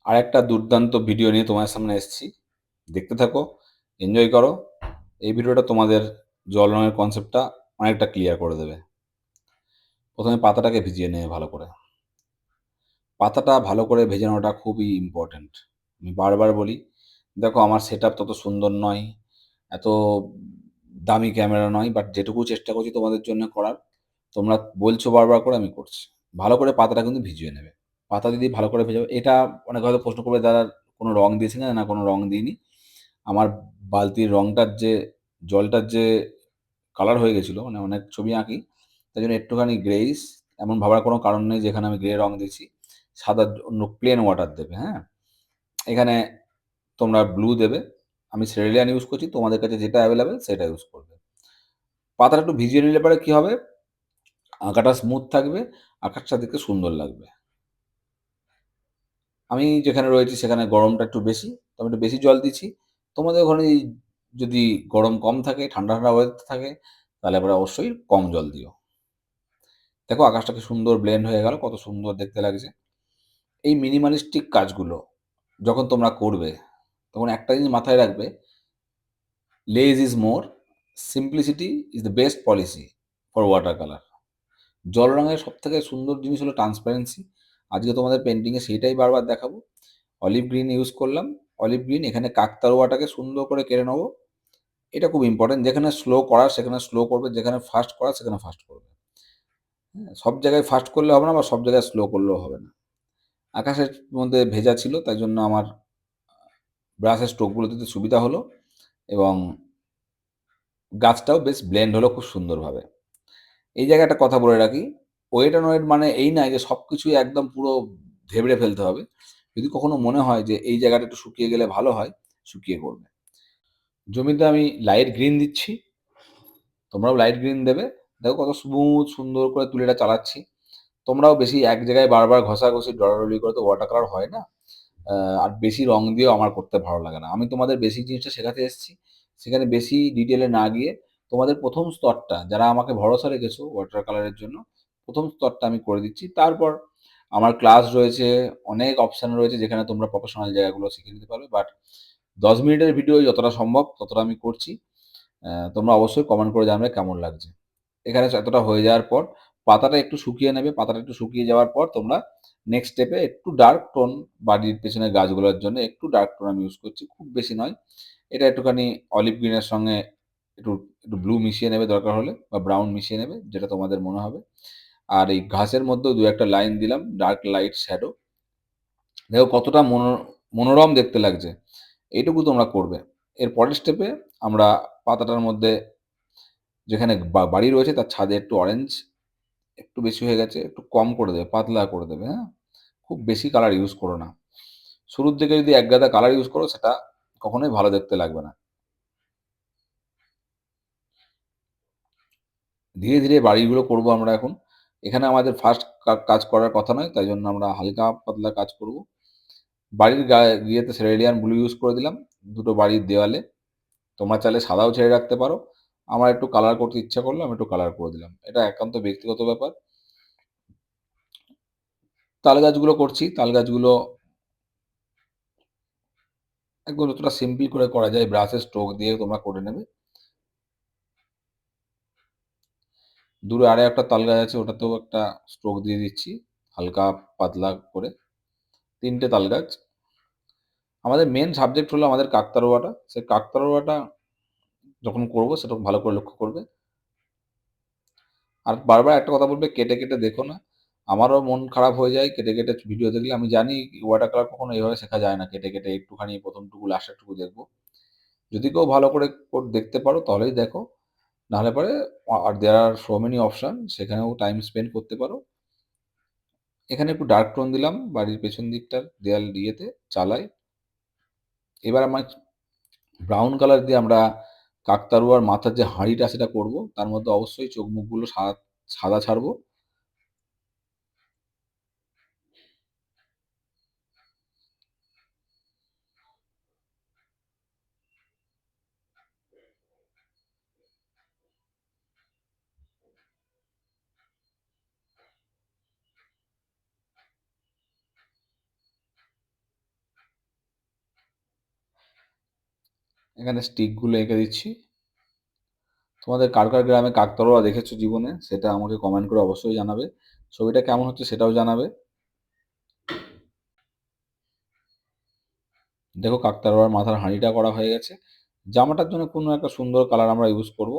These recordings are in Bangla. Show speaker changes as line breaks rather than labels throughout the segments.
আর একটা দুর্দান্ত ভিডিও নিয়ে তোমার সামনে এসেছি। দেখতে থাকো, এনজয় করো। এই ভিডিওটা তোমাদের জল রঙের কনসেপ্টটা অনেকটা ক্লিয়ার করে দেবে। প্রথমে পাতাটাকে ভিজিয়ে নেবে ভালো করে। পাতাটা ভালো করে ভেজে নেওয়াটা খুবই ইম্পর্ট্যান্ট। আমি বারবার বলি, দেখো আমার সেট আপ তত সুন্দর নয়, এত দামি ক্যামেরা নয়, বাট যেটুকু চেষ্টা করছি তোমাদের জন্য করার, তোমরা বলছো বারবার করে, আমি করছি। ভালো করে পাতাটা কিন্তু ভিজিয়ে নেবে। পাতা যদি ভালো করে ভেজাবে, এটা অনেকে হয়তো প্রশ্ন করবে, দাদা কোনো রং দিয়েছি না? না, কোনো রং দিইনি। আমার বালতির রংটার যে জলটার যে কালার হয়ে গেছিলো, মানে অনেক ছবি আঁকি, তাই জন্য একটুখানি গ্রেইস, এমন ভাবার কোনো কারণ নেই যেখানে আমি গ্রে রং দিয়েছি। সাদা অন্য প্লেন ওয়াটার দেবে, হ্যাঁ। এখানে তোমরা ব্লু দেবে। আমি সেরেলিয়ান ইউজ করছি, তোমাদের কাছে যেটা অ্যাভেলেবেল সেটা ইউজ করবে। পাতাটা একটু ভিজিয়ে নিলে পরে কী হবে, আঁকাটা স্মুথ থাকবে, আকাশটা দেখতে সুন্দর লাগবে। আমি যেখানে রয়েছি সেখানে গরমটা একটু বেশি, তো আমি একটু বেশি জল দিচ্ছি। তোমাদের ওখানে যদি গরম কম থাকে, ঠান্ডা ঠান্ডা ওয়েদার থাকে, তাহলে এবারে অবশ্যই কম জল দিও। দেখো আকাশটা কি সুন্দর ব্লেন্ড হয়ে গেল, কত সুন্দর দেখতে লাগছে। এই মিনিমালিস্টিক কাজগুলো যখন তোমরা করবে, তখন একটা জিনিস মাথায় রাখবে, less is more, simplicity is the best policy for water colour. জল রঙের সব থেকে সুন্দর জিনিস হলো ট্রান্সপারেন্সি। আজকে তোমাদের পেন্টিংয়ে সেইটাই বারবার দেখাবো। অলিভ গ্রিন ইউজ করলাম। অলিভ গ্রিন, এখানে কাকতাড়ুয়াটাকে সুন্দর করে কেটে নেবো। এটা খুব ইম্পর্টেন্ট, যেখানে স্লো করার সেখানে স্লো করবে, যেখানে ফাস্ট করার সেখানে ফাস্ট করবে। হ্যাঁ, সব জায়গায় ফাস্ট করলে হবে না, বা সব জায়গায় স্লো করলেও হবে না। আকাশের মধ্যে ভেজা ছিল, তাই জন্য আমার ব্রাশের স্ট্রোকগুলো দিতে সুবিধা হলো, এবং গাছটাও বেশ ব্লেন্ড হলো খুব সুন্দরভাবে। এই জায়গায় একটা কথা বলে রাখি, ওয়েট অ্যান্ড ওয়েট মানে এই নয় যে সব কিছুই একদম পুরো ধেবড়ে ফেলতে হবে। যদি কখনো মনে হয় যে এই জায়গাটা একটু শুকিয়ে গেলে ভালো হয়, শুকিয়ে করবে। জমিতে আমি লাইট গ্রিন দিচ্ছি, তোমরাও লাইট গ্রিন দেবে। দেখো কত স্মুথ সুন্দর করে তুলিটা চালাচ্ছি। তোমরাও বেশি এক জায়গায় বারবার ঘষাঘষি ডলাডলি করে তো ওয়াটার কালার হয় না। আর বেশি রং দিয়েও আমার করতে ভালো লাগে না। আমি তোমাদের বেসিক জিনিসটা শেখাতে এসেছি। সেখানে বেশি ডিটেলে না গিয়ে তোমাদের প্রথম স্তরটা, যারা আমাকে ভরসা রেখেছো ওয়াটার কালারের জন্য, প্রথম স্তরটা আমি করে দিচ্ছি। তারপর আমার ক্লাস রয়েছে, অনেক অপশান রয়েছে যেখানে তোমরা প্রফেশনাল জায়গাগুলো শিখে নিতে পারবে। বাট 10 মিনিটের ভিডিও যতটা সম্ভব ততটা আমি করছি। তোমরা অবশ্যই কমেন্ট করে জানাবে কেমন লাগছে। এখানে এতটা হয়ে যাওয়ার পর পাতাটা একটু শুকিয়ে নেবে। পাতাটা একটু শুকিয়ে যাওয়ার পর তোমরা নেক্সট স্টেপে একটু ডার্ক টোন, বাড়ির পেছনের গাছগুলোর জন্য একটু ডার্ক টোন আমি ইউজ করছি, খুব বেশি নয়। এটা একটুখানি অলিভ গ্রিনের সঙ্গে একটু একটু ব্লু মিশিয়ে নেবে দরকার হলে, বা ব্রাউন মিশিয়ে নেবে, যেটা তোমাদের মনে হবে। আর এই ঘাসের মধ্যেও দু একটা লাইন দিলাম, ডার্ক লাইট শ্যাডো। দেখো কতটা মনোরম দেখতে লাগছে। এইটুকু তোমরা করবে। এর পরের স্টেপে আমরা পাতাটার মধ্যে, যেখানে বাড়ি রয়েছে তার ছাদে একটু অরেঞ্জ একটু বেশি হয়ে গেছে, একটু কম করে দেবে, পাতলা করে দেবে, হ্যাঁ? খুব বেশি কালার ইউজ করো না। শুরুর দিকে যদি একগাদা কালার ইউজ করো, সেটা কখনোই ভালো দেখতে লাগবে না। ধীরে ধীরে বাড়িগুলো করব আমরা এখন। এখানে আমাদের ফার্স্ট কাজ করার কথা নয়, তাই জন্য আমরা হালকা পাতলা কাজ করব। বাড়ির গায়ে ইয়েতে সেরেলিয়ান ব্লু ইউজ করে দিলাম দুটো বাড়ির দেওয়ালে। তোমরা চাইলে সাদাও ছেড়ে রাখতে পারো। আমার একটু কালার করতে ইচ্ছা করলো, আমি একটু কালার করে দিলাম। এটা একান্ত ব্যক্তিগত ব্যাপার। তাল গাছগুলো করছি, তাল গাছগুলো একদম যতটা সিম্পল করে করা যায় ব্রাশের স্ট্রোক দিয়ে তোমরা করে নেবে। দূরে আরো একটা তাল গাছ আছে, ওটাতেও একটা স্ট্রোক দিয়ে দিচ্ছি হালকা পাতলা করে। 3টে তাল গাছ। আমাদের মেন সাবজেক্ট হলো আমাদের কাকতাড়ুয়াটা। সেই কাকতাড়ুয়াটা যখন করবো সেটা ভালো করে লক্ষ্য করবে। আর বারবার একটা কথা বলবে, কেটে কেটে দেখো না। আমারও মন খারাপ হয়ে যায় কেটে কেটে ভিডিও দেখলে। আমি জানি ওয়াটার কালার কখনো এইভাবে শেখা যায় না, কেটে কেটে একটুখানি প্রথমটুকু লাস্টেরটুকু দেখবো। যদি কেউ ভালো করে দেখতে পারো তাহলেই দেখো, নাহলে পরে আর দেয়ার আর সো মেনি অপশন, সেখানেও টাইম স্পেন্ড করতে পারো। এখানে একটু ডার্ক টোন দিলাম বাড়ির পেছন দিকটার দেয়াল ইয়েতে, চালায়। এবার আমার ব্রাউন কালার দিয়ে আমরা কাকতাড়ুয়ার মাথার যে হাঁড়িটা সেটা করব। তার মধ্যে অবশ্যই চোখ মুখগুলো সাদা সাদা ছাড়বো। এখানে স্টিকগুলো এঁকে দিচ্ছি। তোমাদের কার কার গ্রামে কাকতাড়ুয়া দেখেছো জীবনে সেটা আমাকে কমেন্ট করে অবশ্যই জানাবে। ছবিটা কেমন হচ্ছে সেটাও জানাবে। দেখো কাকতাড়ুয়ার মাথার হাঁড়িটা করা হয়ে গেছে। জামাটার জন্য কোনো একটা সুন্দর কালার আমরা ইউজ করব।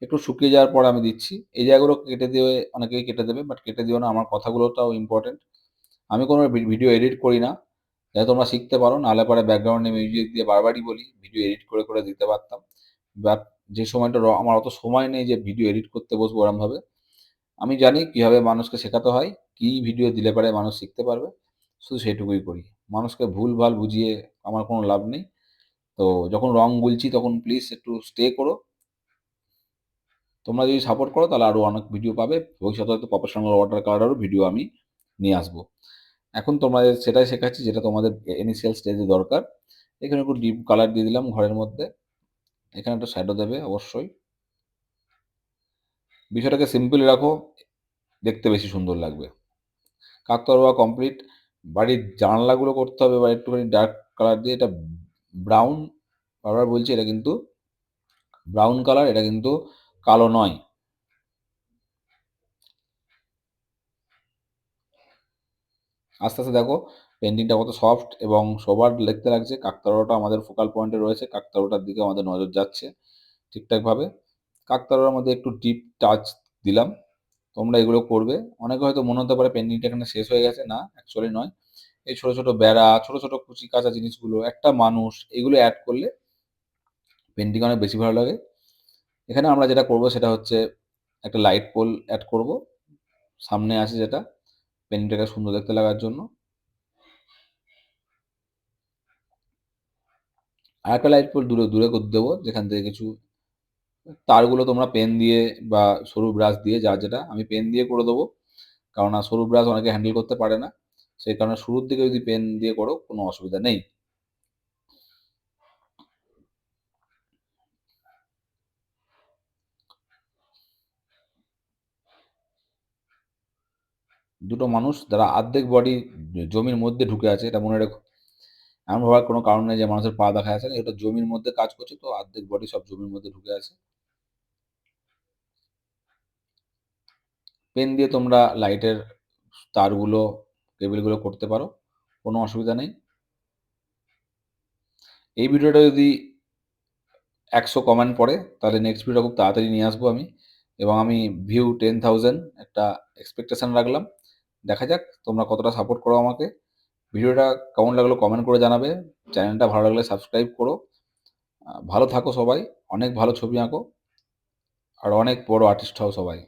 একটু শুকিয়ে যাওয়ার পর আমি দিচ্ছি। এই জায়গাগুলো কেটে দিয়ে অনেকেই কেটে দেবে, বাট কেটে দিও না, আমার কথাগুলোটাও ইম্পর্টেন্ট। আমি কোনো ভিডিও এডিট করি না, যাতে তোমরা শিখতে পারো। নাহলে পরে ব্যাকগ্রাউন্ডে মিউজিক দিয়ে বারবারই বলি, ভিডিও এডিট করে করে দিতে পারতাম। বাট যে সময়টা আমার অত সময় নেই যে ভিডিও এডিট করতে বসবো ওরমভাবে। আমি জানি কীভাবে মানুষকে শেখাতে হয়, কী ভিডিও দিলে পারে মানুষ শিখতে পারবে, শুধু সেটুকুই করি। মানুষকে ভুলভাল বুঝিয়ে আমার কোনো লাভ নেই। তো যখন রং গুলছি তখন প্লিজ একটু স্টে করো। তোমরা যদি সাপোর্ট করো তাহলে আরও অনেক ভিডিও পাবে। ভবিষ্যতে হয়তো প্রফেশনাল ওয়াটার কালারেরও ভিডিও আমি নিয়ে আসবো। এখন তোমাদের সেটাই শেখাচ্ছি যেটা তোমাদের ইনিশিয়াল স্টেজে দরকার। এখানে একটু ডিপ কালার দিয়ে দিলাম ঘরের মধ্যে। এখানে একটা শ্যাডো দেবে অবশ্যই। বিষয়টাকে সিম্পল রাখো, দেখতে বেশি সুন্দর লাগবে। কাকতাড়ুয়া কমপ্লিট। বাড়ির জানালাগুলো করতে হবে বা একটুখানি ডার্ক কালার দিয়ে। এটা ব্রাউন, বারবার বলছি এটা কিন্তু ব্রাউন কালার, এটা কিন্তু কালো নয়। আস্তে আস্তে দেখো পেন্টিংটা কত সফট এবং সোবার দেখতে লাগছে। কাকতাড়ুয়াটা আমাদের ফোকাল পয়েন্টে রয়েছে, কাকতাড়ুয়াটার দিকে আমাদের নজর যাচ্ছে ঠিকঠাকভাবে। কাকতাড়ুয়ার মধ্যে একটু ডিপ টাচ দিলাম। তোমরা এগুলো করবে। অনেকে হয়তো মনে হতে পারে পেন্টিংটা এখানে শেষ হয়ে গেছে, না অ্যাকচুয়ালি নয়। এই ছোট ছোট বেড়া, ছোট ছোট কুচি কাঁচা জিনিসগুলো, একটা মানুষ, এগুলো অ্যাড করলে পেন্টিং অনেক বেশি ভালো লাগে। এখানে আমরা যেটা করব সেটা হচ্ছে একটা লাইট পোল অ্যাড করব সামনে আছে, যেটা পেন্টিংটাকে সুন্দর দেখতে লাগার জন্য। আর একটা লাইট পোল দূরে দূরে করে দেবো, যেখান থেকে কিছু তারগুলো তোমরা পেন দিয়ে বা সরু ব্রাশ দিয়ে, যা যেটা, আমি পেন দিয়ে করে দেবো। কারণ সরু ব্রাশ অনেকে হ্যান্ডেল করতে পারে না, সেই কারণে শুরুর দিকে যদি পেন দিয়ে করো কোনো অসুবিধা নেই। দুটো মানুষ যারা অর্ধেক বডি জমির মধ্যে ঢুকে আছে, এটা মনে রেখো। এমন ভাবার কোনো কারণ নেই যে মানুষের পা দেখা যাচ্ছে না, এটা জমির মধ্যে কাজ করছে, তো অর্ধেক বডি সব জমির মধ্যে ঢুকে আছে। পেন দিয়ে তোমরা লাইটের তারগুলো, কেবিলগুলো করতে পারো, কোনো অসুবিধা নেই। এই ভিডিওটা যদি 100 কমেন্ট পড়ে তাহলে নেক্সট ভিডিও খুব তাড়াতাড়ি নিয়ে আসবো আমি। এবং আমি ভিউ 10,000 একটা এক্সপেকটেশন রাখলাম। দেখা যাক তোমরা কতটা সাপোর্ট করো আমাকে। ভিডিওটা কেমন লাগলো কমেন্ট করে জানাবে। চ্যানেলটা ভালো লাগলে সাবস্ক্রাইব করো। ভালো থাকো সবাই। অনেক ভালো ছবি আঁকো। আর অনেক বড় আর্টিস্ট হও সবাই।